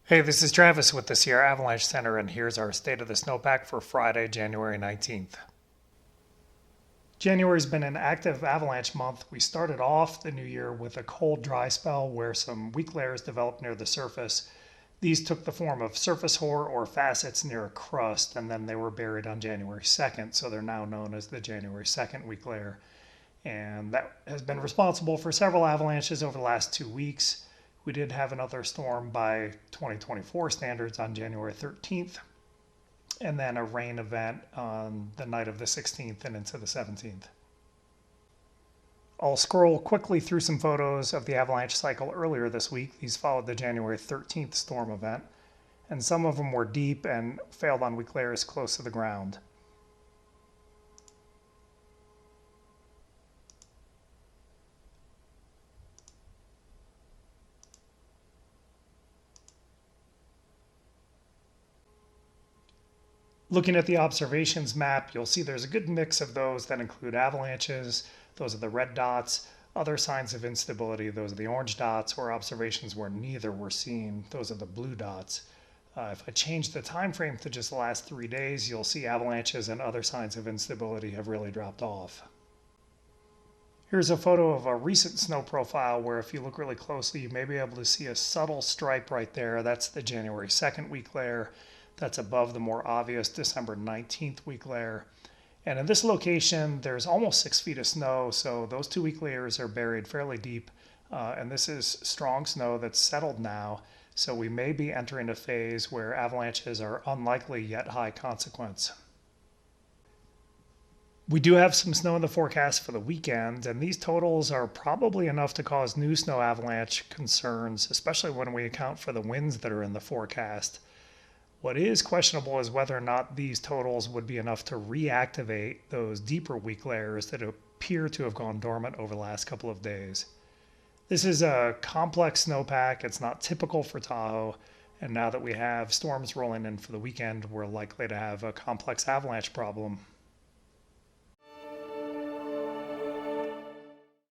Hey, this is Travis with the Sierra Avalanche Center, and here's our state of the snowpack for Friday, January 19th. January's been an active avalanche month. We started off the new year with a cold, dry spell where some weak layers developed near the surface. These took the form of surface hoar or facets near a crust, and then they were buried on January 2nd, so they're now known as the January 2nd weak layer. And that has been responsible for several avalanches over the last 2 weeks. We did have another storm by 2024 standards on January 13th, and then a rain event on the night of the 16th and into the 17th. I'll scroll quickly through some photos of the avalanche cycle earlier this week. These followed the January 13th storm event, and some of them were deep and failed on weak layers close to the ground. Looking at the observations map, you'll see there's a good mix of those that include avalanches. Those are the red dots. Other signs of instability, those are the orange dots, or observations where neither were seen. Those are the blue dots. If I change the time frame to just the last 3 days, you'll see avalanches and other signs of instability have really dropped off. Here's a photo of a recent snow profile where if you look really closely, you may be able to see a subtle stripe right there. That's the January 2nd weak layer. That's above the more obvious December 19th weak layer. And in this location, there's almost 6 feet of snow, so those 2 weak layers are buried fairly deep. And this is strong snow that's settled now, so we may be entering a phase where avalanches are unlikely yet high consequence. We do have some snow in the forecast for the weekend, and these totals are probably enough to cause new snow avalanche concerns, especially when we account for the winds that are in the forecast. What is questionable is whether or not these totals would be enough to reactivate those deeper weak layers that appear to have gone dormant over the last couple of days. This is a complex snowpack. It's not typical for Tahoe. And now that we have storms rolling in for the weekend, we're likely to have a complex avalanche problem.